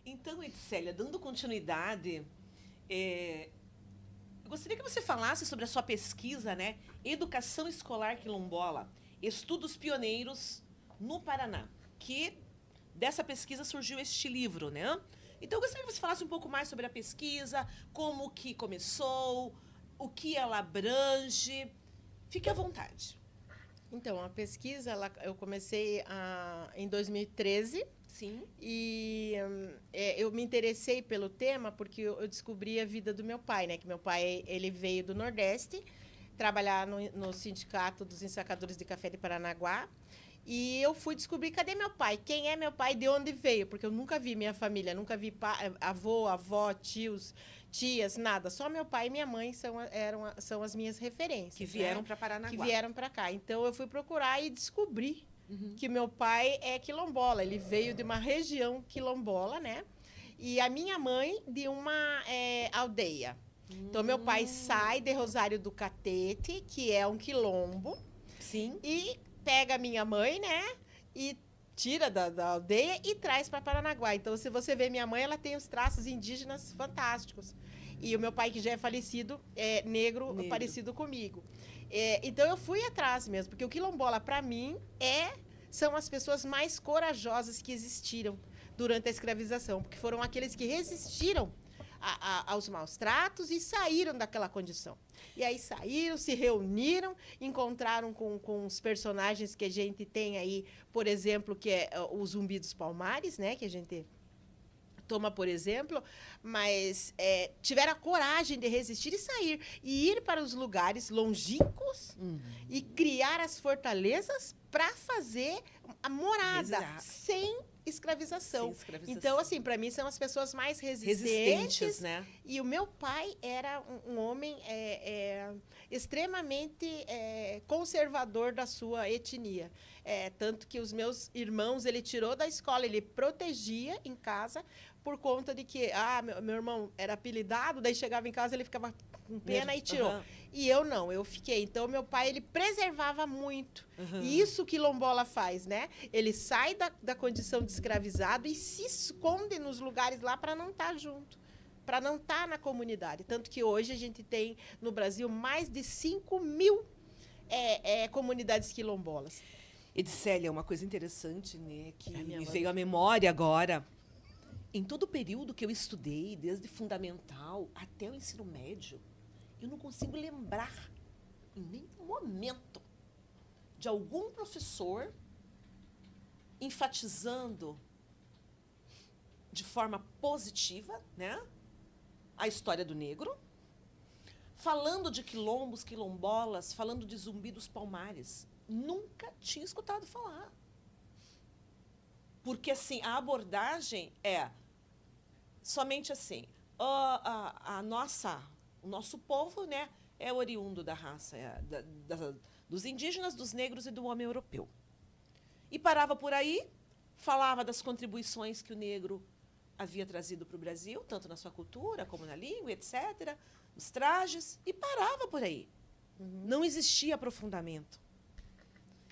Então, Edcélia, dando continuidade, eu gostaria que você falasse sobre a sua pesquisa, né? Educação Escolar Quilombola, Estudos Pioneiros no Paraná, que dessa pesquisa surgiu este livro, né? Então, eu gostaria que você falasse um pouco mais sobre a pesquisa, como que começou, o que ela abrange. Fique à vontade. Então, a pesquisa, eu comecei em 2013. Sim. E eu me interessei pelo tema porque eu descobri a vida do meu pai, né? Que meu pai, ele veio do Nordeste, trabalhar no Sindicato dos Ensacadores de Café de Paranaguá. E eu fui descobrir, cadê meu pai? Quem é meu pai? De onde veio? Porque eu nunca vi minha família, nunca vi avô, avó, tios, tias, nada. Só meu pai e minha mãe são as minhas referências. Que vieram, né? para Paranaguá. Que vieram para cá. Então, eu fui procurar e descobri que meu pai é quilombola. Ele veio de uma região quilombola, né? E a minha mãe de uma aldeia. Então, meu pai sai de Rosário do Catete, que é um quilombo. Sim. E pega a minha mãe, né? E tira da aldeia e traz para Paranaguá. Então, se você vê minha mãe, ela tem os traços indígenas fantásticos. E o meu pai, que já é falecido, é negro. Parecido comigo. Então, eu fui atrás mesmo, porque o quilombola, para mim, são as pessoas mais corajosas que existiram durante a escravização, porque foram aqueles que resistiram aos maus tratos e saíram daquela condição. E aí saíram, se reuniram, encontraram com os personagens que a gente tem aí, por exemplo, que é o Zumbi dos Palmares, né, que a gente toma, por exemplo, mas tiveram a coragem de resistir e sair, e ir para os lugares longínquos e criar as fortalezas para fazer a morada sem escravização. Então, assim, para mim, são as pessoas mais resistentes, né? E o meu pai era um homem extremamente conservador da sua etnia. Tanto que os meus irmãos, ele tirou da escola, ele protegia em casa, por conta de que meu irmão era apelidado, daí chegava em casa, ele ficava com pena e tirou. E eu não, eu fiquei. Então, meu pai, ele preservava muito. E isso que quilombola faz, né? Ele sai da condição de escravizado e se esconde nos lugares lá para não estar junto, para não estar na comunidade. Tanto que hoje a gente tem, no Brasil, mais de 5.000 comunidades quilombolas. Edcélia, uma coisa interessante, né, que me veio à memória agora. Em todo o período que eu estudei, desde fundamental até o ensino médio, eu não consigo lembrar, em nenhum momento, de algum professor enfatizando de forma positiva, né, a história do negro, falando de quilombos, quilombolas, falando de Zumbi dos Palmares. Nunca tinha escutado falar. Porque, assim, a abordagem é somente assim, o nosso povo, né, é oriundo da raça, dos indígenas, dos negros e do homem europeu. E parava por aí, falava das contribuições que o negro havia trazido para o Brasil, tanto na sua cultura como na língua, etc., os trajes, e parava por aí. Não existia aprofundamento.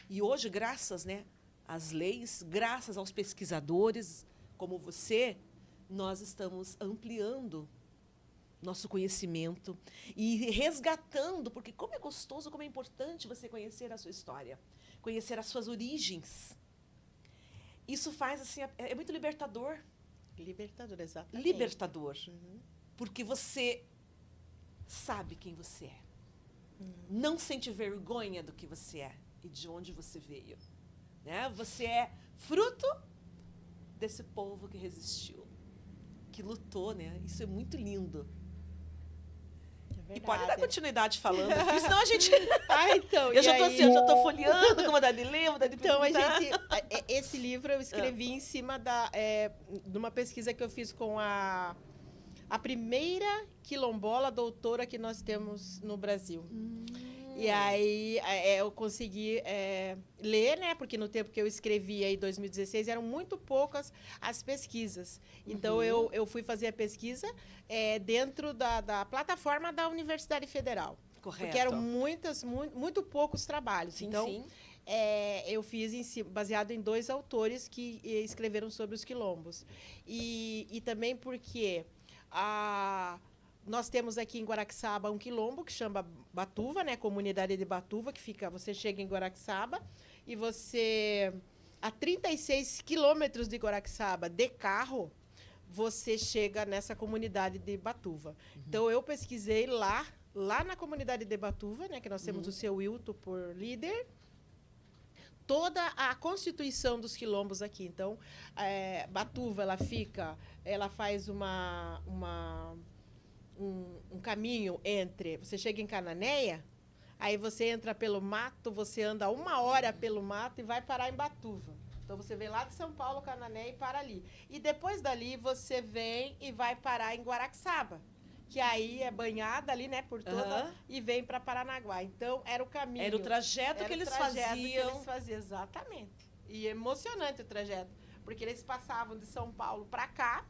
E hoje, graças, né, às leis, graças aos pesquisadores como você, nós estamos ampliando nosso conhecimento e resgatando, porque como é gostoso, como é importante você conhecer a sua história, conhecer as suas origens. Isso faz, assim, é muito libertador. Libertador, exatamente. Libertador. Porque você sabe quem você é. Não sente vergonha do que você é e de onde você veio. Né? Você é fruto desse povo que resistiu, que lutou, né? Isso é muito lindo. E pode dar continuidade falando aqui, senão a gente... então, eu já estou folheando, com vontade de ler, vontade de perguntar. Esse livro eu escrevi em cima de uma pesquisa que eu fiz com a primeira quilombola doutora que nós temos no Brasil. E aí eu consegui ler, né? Porque no tempo que eu escrevi, aí, em 2016, eram muito poucas as pesquisas. Então, eu fui fazer a pesquisa dentro da plataforma da Universidade Federal. Correto. Porque eram muito poucos trabalhos. Sim, então, sim. eu fiz baseado em 2 autores que escreveram sobre os quilombos. E também porque nós temos aqui em Guaraxaba um quilombo que chama Batuva, né? Comunidade de Batuva, que fica... Você chega em Guaraxaba e você... A 36 quilômetros de Guaraxaba, de carro, você chega nessa comunidade de Batuva. Então, eu pesquisei lá na comunidade de Batuva, né? Que nós temos o seu Wilton por líder, toda a constituição dos quilombos aqui. Então, Batuva, ela faz um caminho entre... Você chega em Cananéia, aí você entra pelo mato, você anda 1 hora pelo mato e vai parar em Batuva. Então, você vem lá de São Paulo, Cananéia, e para ali. E depois dali, você vem e vai parar em Guaraxaba, que aí é banhada ali, né, por toda, e vem para Paranaguá. Então, era o caminho. Era o trajeto que eles faziam. Exatamente. E emocionante o trajeto, porque eles passavam de São Paulo para cá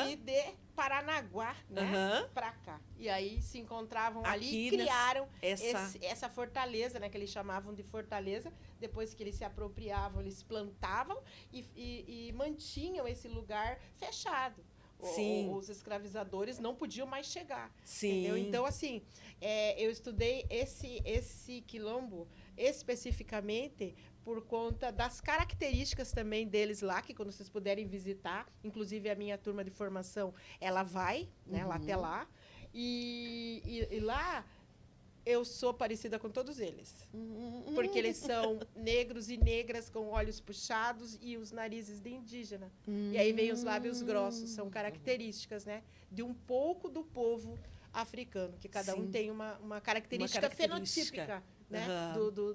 e de Paranaguá, né, para cá. E aí se encontravam ali e criaram essa fortaleza, né, que eles chamavam de fortaleza. Depois que eles se apropriavam, eles plantavam e mantinham esse lugar fechado. Os escravizadores não podiam mais chegar. Entendeu? Então, assim, eu estudei esse quilombo especificamente por conta das características também deles lá, que quando vocês puderem visitar, inclusive a minha turma de formação, ela vai, né, lá até lá. E lá eu sou parecida com todos eles. Porque eles são negros e negras com olhos puxados e os narizes de indígena. E aí vem os lábios grossos, são características, né, de um pouco do povo africano, que cada um tem uma característica fenotípica, né,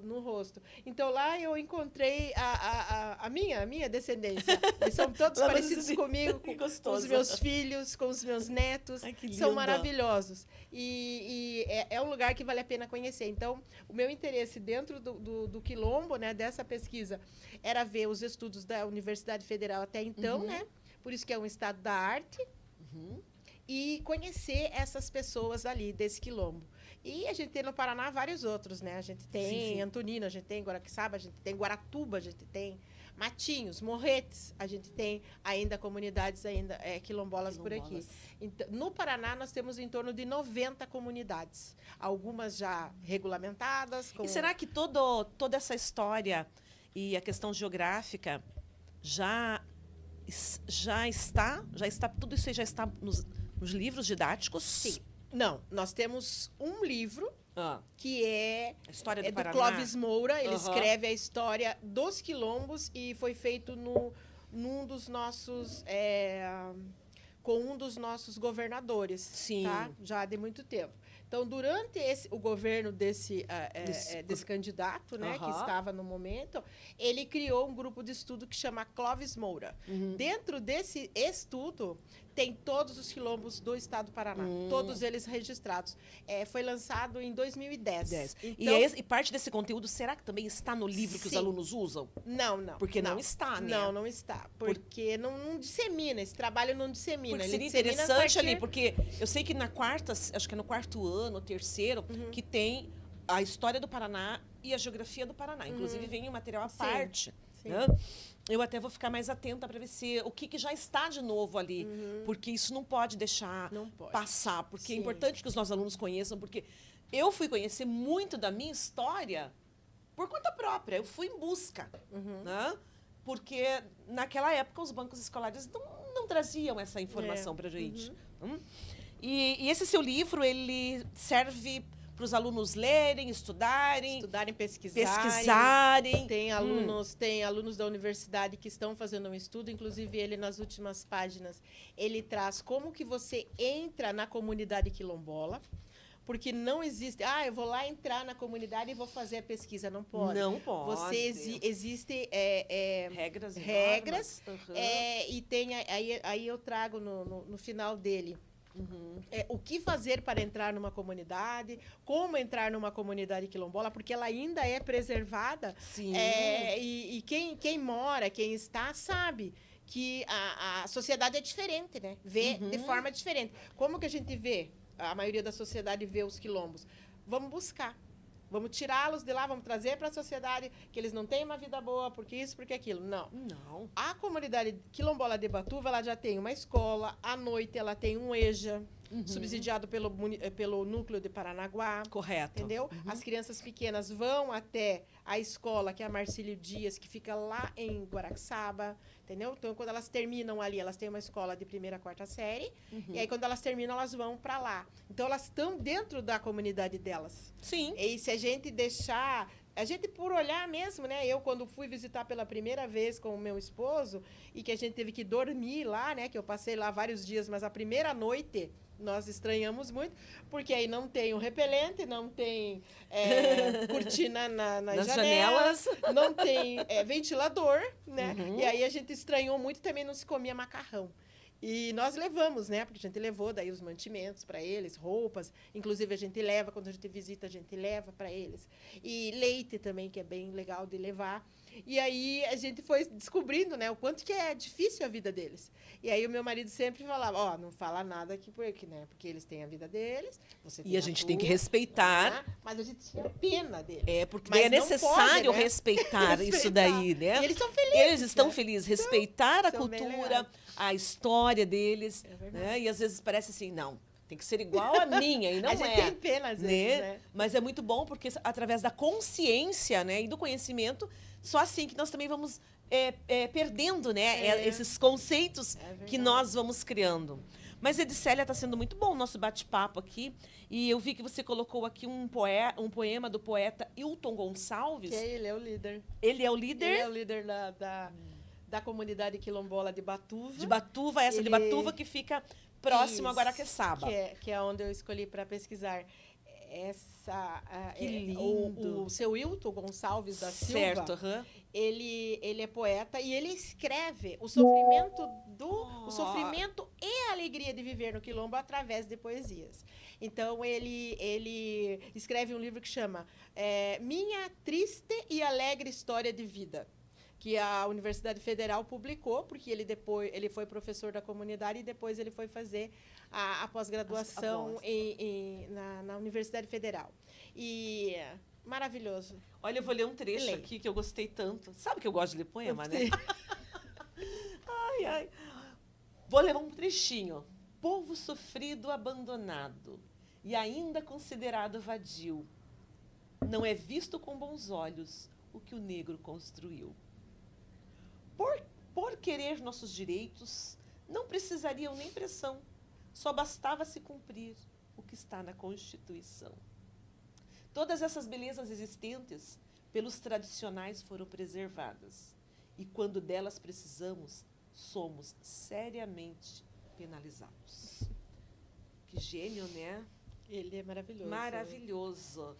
no rosto. Então, lá eu encontrei a minha descendência. Eles são todos parecidos comigo, com os meus filhos, com os meus netos. Ai, que são lindo. maravilhosos. E é um lugar que vale a pena conhecer. Então, o meu interesse dentro do quilombo, né, dessa pesquisa, era ver os estudos da Universidade Federal até então, né? Por isso que é um estado da arte. E conhecer essas pessoas ali, desse quilombo. E a gente tem no Paraná vários outros, né? A gente tem Antonina, a gente tem Guaraxaba, a gente tem Guaratuba, a gente tem Matinhos, Morretes, a gente tem ainda comunidades quilombolas por aqui. Então, no Paraná, nós temos em torno de 90 comunidades, algumas já regulamentadas. E será que toda essa história e a questão geográfica já está, tudo isso aí já está nos livros didáticos? Sim. Não, nós temos um livro que a história do do Clóvis Moura. Ele escreve a história dos quilombos e foi feito com um dos nossos governadores. Sim. Tá? Já de muito tempo. Então, durante o governo desse candidato, né, que estava no momento, ele criou um grupo de estudo que chama Clóvis Moura. Dentro desse estudo, tem todos os quilombos do estado do Paraná, todos eles registrados. Foi lançado em 2010. Então, e parte desse conteúdo, será que também está no livro que os alunos usam? Não. Porque não está, né? Não está. Porque não dissemina, esse trabalho não dissemina. Porque seria interessante ali, porque eu sei que acho que é no 4º ano, 3º, que tem a história do Paraná e a geografia do Paraná. Inclusive, vem um material à parte. Né? Eu até vou ficar mais atenta para ver o que já está de novo ali, porque isso não pode deixar passar, porque é importante que os nossos alunos conheçam, porque eu fui conhecer muito da minha história por conta própria, eu fui em busca, né? Porque naquela época os bancos escolares não traziam essa informação para a gente. E esse seu livro, ele serve para os alunos lerem, estudarem, pesquisarem. Tem alunos da universidade que estão fazendo um estudo, inclusive ele nas últimas páginas, ele traz como que você entra na comunidade quilombola, porque não existe, eu vou lá entrar na comunidade e vou fazer a pesquisa, não pode. Não pode. Existem regras e tem aí eu trago no final dele. O que fazer para entrar numa comunidade, como entrar numa comunidade quilombola, porque ela ainda é preservada. Sim. E quem mora, quem está, sabe que a sociedade é diferente, né? Vê de forma diferente. Como que a gente vê? A maioria da sociedade vê os quilombos. Vamos buscar. Vamos tirá-los de lá, vamos trazer para a sociedade que eles não têm uma vida boa, porque isso, porque aquilo. Não. Não. A comunidade quilombola de Batuva, ela já tem uma escola, à noite ela tem um EJA, subsidiado pelo núcleo de Paranaguá. Correto. Entendeu? As crianças pequenas vão até a escola, que é a Marcílio Dias, que fica lá em Guaraxaba, entendeu? Então, quando elas terminam ali, elas têm uma escola de 1ª a 4ª série, e aí, quando elas terminam, elas vão para lá. Então, elas estão dentro da comunidade delas. Sim. E se a gente deixar... A gente, por olhar mesmo, né? Eu, quando fui visitar pela primeira vez com o meu esposo, e que a gente teve que dormir lá, né? Que eu passei lá vários dias, mas a primeira noite... Nós estranhamos muito, porque aí não tem o repelente, não tem cortina nas janelas, não tem ventilador, né? E aí a gente estranhou muito e também não se comia macarrão. E nós levamos, né? Porque a gente levou daí os mantimentos para eles, roupas. Inclusive, a gente leva, quando a gente visita, a gente leva para eles. E leite também, que é bem legal de levar. E aí a gente foi descobrindo, né, o quanto que é difícil a vida deles. E aí o meu marido sempre falava, ó, não fala nada aqui, né, porque eles têm a vida deles, você tem E a gente tem que respeitar. né? Mas a gente tinha pena deles. Porque Mas daí é não necessário pode, né? respeitar isso daí, né? E eles são felizes. Eles estão né? felizes, respeitar a são bem cultura, legais. a história deles, É verdade. né? E às vezes parece assim, não, tem que ser igual a minha, e não a gente é. tem pena, às vezes, né? Mas é muito bom porque através da consciência, né, e do conhecimento, só assim que nós também vamos perdendo, né, esses conceitos que nós vamos criando. Mas, Edicélia, está sendo muito bom o nosso bate-papo aqui. E eu vi que você colocou aqui um poema do poeta Hilton Gonçalves. Que ele é o líder. Ele é o líder? Ele é o líder da comunidade quilombola de Batuva. De Batuva, essa de Batuva que fica próximo a Guaraqueçaba. Que é onde eu escolhi para pesquisar. Que lindo. O seu Hilton Gonçalves da Silva, Certo, ele é poeta e ele escreve o sofrimento o sofrimento e a alegria de viver no quilombo através de poesias. Então ele escreve um livro que chama Minha Triste e Alegre História de Vida, que a Universidade Federal publicou, porque ele foi professor da comunidade e depois ele foi fazer a pós-graduação na Universidade Federal. E maravilhoso. Olha, eu vou ler um trecho aqui que eu gostei tanto. Sabe que eu gosto de ler poema, né? Ai, ai. Vou ler um trechinho. Povo sofrido, abandonado e ainda considerado vadio. Não é visto com bons olhos o que o negro construiu. Por querer nossos direitos, não precisariam nem pressão. Só bastava se cumprir o que está na Constituição. Todas essas belezas existentes pelos tradicionais foram preservadas. E quando delas precisamos, somos seriamente penalizados. Que gênio, né? Ele é maravilhoso. Maravilhoso.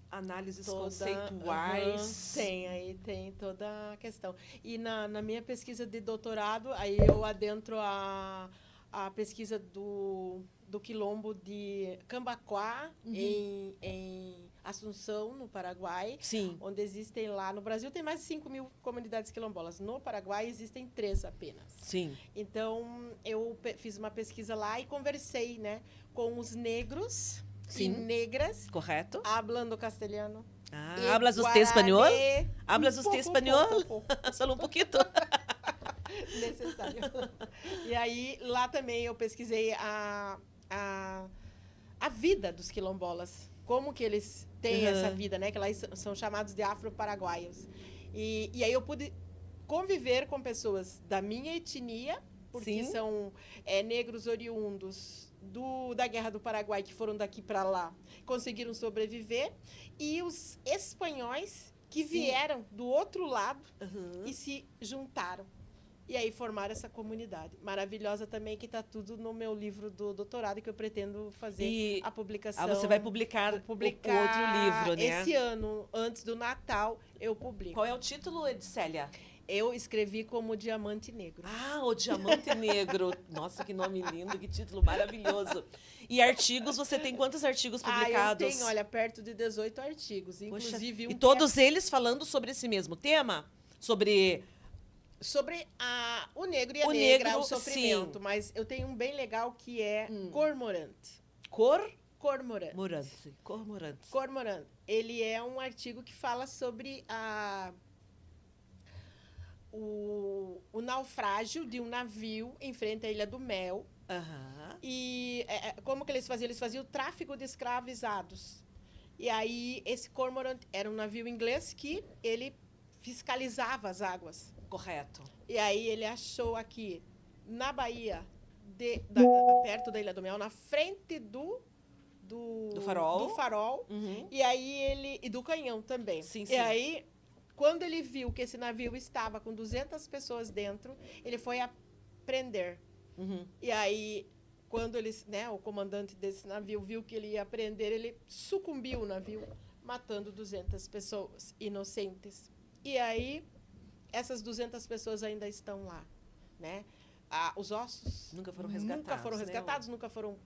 Análises conceituais. Tem toda a questão. E na minha pesquisa de doutorado, aí eu adentro a pesquisa do quilombo de Cambaquá, em Assunção, no Paraguai. Sim. Onde existem lá, no Brasil tem mais de 5.000 comunidades quilombolas. No Paraguai existem 3 apenas. Sim. Então, eu fiz uma pesquisa lá e conversei, né, com os negros Sim. e negras. Correto. Hablando castelhano. Hablas usted espanhol? Hablas usted espanhol? Só um pouquinho. Necessário. E aí, lá também eu pesquisei a vida dos quilombolas. Como que eles têm essa vida, né? Que lá são chamados de afro-paraguaios. E aí eu pude conviver com pessoas da minha etnia, porque Sim. são negros oriundos da Guerra do Paraguai, que foram daqui para lá, conseguiram sobreviver, e os espanhóis que vieram do outro lado e se juntaram. E aí formaram essa comunidade. Maravilhosa também, que está tudo no meu livro do doutorado, que eu pretendo fazer a publicação. Você vai publicar o outro livro, né? Esse ano, antes do Natal, eu publico. Qual é o título, Edicélia? Eu escrevi como Diamante Negro. O Diamante Negro. Nossa, que nome lindo, que título maravilhoso. E artigos, você tem quantos artigos publicados? Eu tenho, olha, perto de 18 artigos. Inclusive e todos eles falando sobre esse mesmo tema? Sobre o negro e a negra, o sofrimento. Sim. Mas eu tenho um bem legal que é Cormorante. cormorant. Cormorante. Cormorant. Ele é um artigo que fala sobre o naufrágio de um navio em frente à Ilha do Mel. Aham. E como que eles faziam? Eles faziam o tráfico de escravizados. E aí, esse cormorant era um navio inglês que ele fiscalizava as águas. Correto. E aí, ele achou aqui, na Bahia, perto da Ilha do Mel, na frente do farol. do farol. Uhum. E aí, e do canhão também. Sim, E sim. aí, quando ele viu que esse navio estava com 200 pessoas dentro, ele foi prender. Uhum. E aí, quando eles, né, o comandante desse navio viu que ele ia prender, ele sucumbiu o navio, matando 200 pessoas inocentes. E aí, essas 200 pessoas ainda estão lá, né? Os ossos Nunca foram resgatados. nunca foram né? resgatados, nunca foram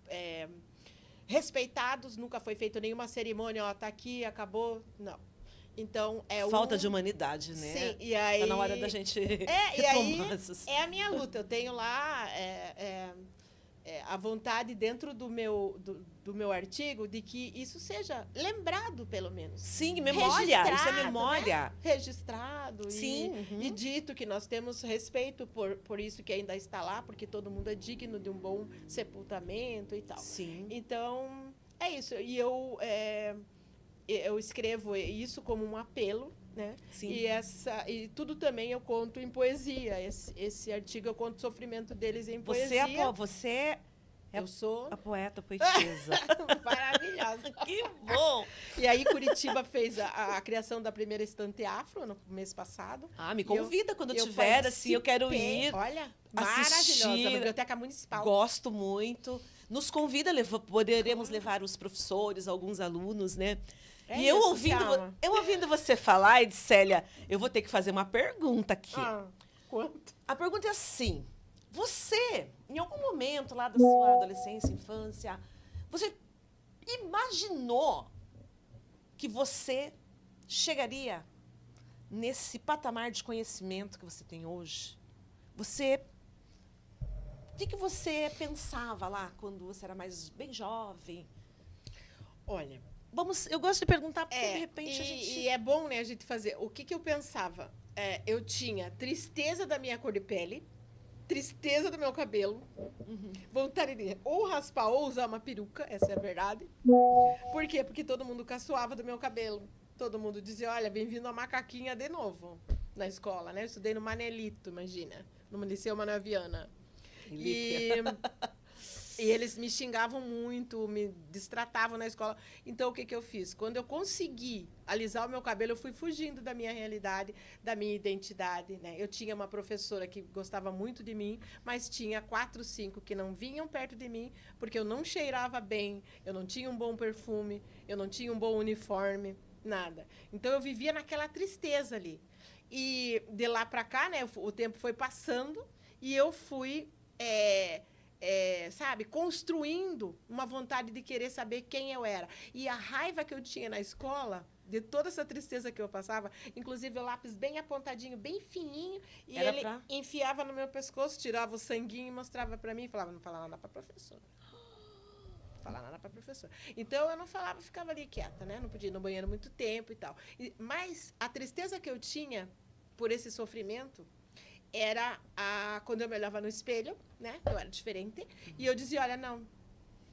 respeitados, nunca foi feita nenhuma cerimônia, ó, tá aqui, acabou, não. Então, Falta de humanidade, né? Sim, e aí... Tá na hora da gente e aí retomar essas... é a minha luta. Eu tenho lá a vontade dentro do meu artigo de que isso seja lembrado, pelo menos. Sim, memória. Isso é Registrado, memória. Registrado. Sim. E dito que nós temos respeito por isso que ainda está lá, porque todo mundo é digno de um bom sepultamento e tal. Sim. Então, é isso. E eu escrevo isso como um apelo, né? Sim. E tudo também eu conto em poesia. Esse artigo eu conto o sofrimento deles em poesia. Você eu sou a poeta, poetisa. maravilhosa. Que bom! E aí Curitiba fez a criação da primeira estante afro no mês passado. Me convida quando eu tiver, assim, eu quero participei. ir. Olha, assistir. maravilhosa, na Biblioteca Municipal. Gosto muito. Nos convida, poderemos levar os professores, alguns alunos, né? E eu ouvindo você falar, Edicélia, eu vou ter que fazer uma pergunta aqui. Quanto? A pergunta é assim: você, em algum momento lá da sua adolescência, infância, você imaginou que você chegaria nesse patamar de conhecimento que você tem hoje? O que você pensava lá quando você era bem jovem? Olha, eu gosto de perguntar porque de repente a gente... E é bom, né, a gente fazer. O que eu pensava? Eu tinha tristeza da minha cor de pele, tristeza do meu cabelo, vontade de ou raspar ou usar uma peruca, essa é a verdade. Por quê? Porque todo mundo caçoava do meu cabelo. Todo mundo dizia, olha, bem-vindo a macaquinha de novo na escola, né? Eu estudei no Manelito, imagina, no Liceu Manuel Viana. E eles me xingavam muito, me destratavam na escola. Então, o que eu fiz? Quando eu consegui alisar o meu cabelo, eu fui fugindo da minha realidade, da minha identidade, né? Eu tinha uma professora que gostava muito de mim, mas tinha 4, 5 que não vinham perto de mim, porque eu não cheirava bem, eu não tinha um bom perfume, eu não tinha um bom uniforme, nada. Então, eu vivia naquela tristeza ali. E de lá para cá, né, o tempo foi passando e eu fui... sabe, construindo uma vontade de querer saber quem eu era. E a raiva que eu tinha na escola, de toda essa tristeza que eu passava, inclusive o lápis bem apontadinho, bem fininho, e ele enfiava no meu pescoço, tirava o sanguinho e mostrava para mim e falava, não fala nada para a professora. Não fala nada para a professora. Então, eu não falava, ficava ali quieta, né? Não podia ir no banheiro muito tempo e tal. Mas a tristeza que eu tinha por esse sofrimento era quando eu me olhava no espelho, né? Eu era diferente. E eu dizia, olha, não,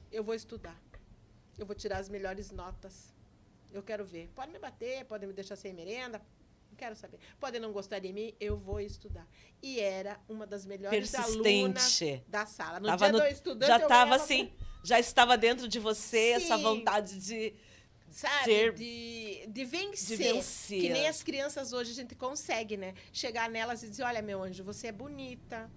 eu vou estudar. Eu vou tirar as melhores notas. Eu quero ver. Pode me bater, pode me deixar sem merenda. Não quero saber. Podem não gostar de mim, eu vou estudar. E era uma das melhores alunas da sala. No dia do estudante, já estava assim, já estava dentro de você. Sim. Essa vontade de... Sabe, de vencer. Que nem as crianças hoje a gente consegue, né? Chegar nelas e dizer, olha, meu anjo, você é bonita,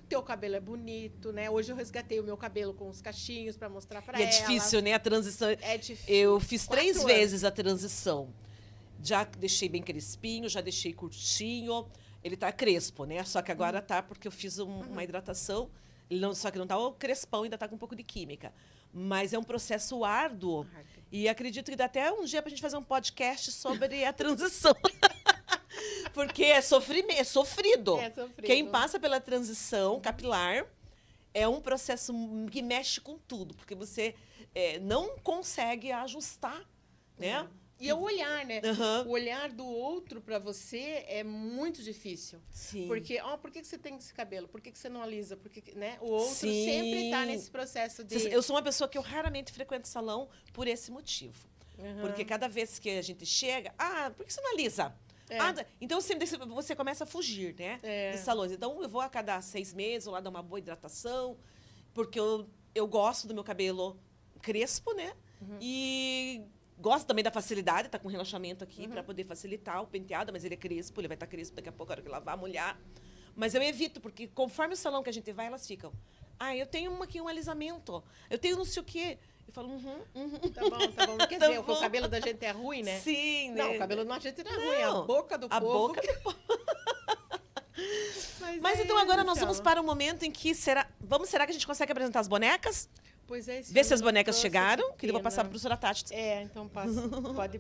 teu cabelo é bonito, né? Hoje eu resgatei o meu cabelo com os cachinhos para mostrar para elas. É difícil, né? A transição. É difícil. Eu fiz 3 vezes a transição. Já deixei bem crespinho, já deixei curtinho. Ele tá crespo, né? Só que agora tá, porque eu fiz uma hidratação. Só que não tá o crespão, ainda tá com um pouco de química. Mas é um processo árduo. E acredito que dá até um dia pra gente fazer um podcast sobre a transição. Porque é sofrido. É sofrido. Quem passa pela transição capilar é um processo que mexe com tudo, porque você não consegue ajustar, né? E é o olhar, né? Aham. O olhar do outro para você é muito difícil. Sim. Porque, por que você tem esse cabelo? Por que você não alisa? Né? O outro Sim. sempre está nesse processo de... Eu sou uma pessoa que eu raramente frequento salão por esse motivo. Uhum. Porque cada vez que a gente chega, por que você não alisa? É. Então sempre você começa a fugir, né? É. De salões. Então eu vou a cada 6 meses, vou lá dar uma boa hidratação, porque eu gosto do meu cabelo crespo, né? Uhum. E gosto também da facilidade, tá com relaxamento aqui para poder facilitar o penteado, mas ele é crespo, ele vai estar crespo daqui a pouco, a hora que lavar, molhar. Mas eu evito, porque conforme o salão que a gente vai, elas ficam. Eu tenho aqui um alisamento, eu tenho não sei o quê. Eu falo, Tá bom, tá bom. Quer Tá dizer, bom. o cabelo da gente é ruim, né? Sim, né? Não, o cabelo da gente não é ruim, é a Não, boca do a povo. boca do povo. Mas é então agora isso, nós vamos Selma. para um momento em que será que a gente consegue apresentar as bonecas? Pois é, esse Ver se filme as não bonecas trouxe, chegaram, que eu vou pena. passar para a professora Tati. Então pode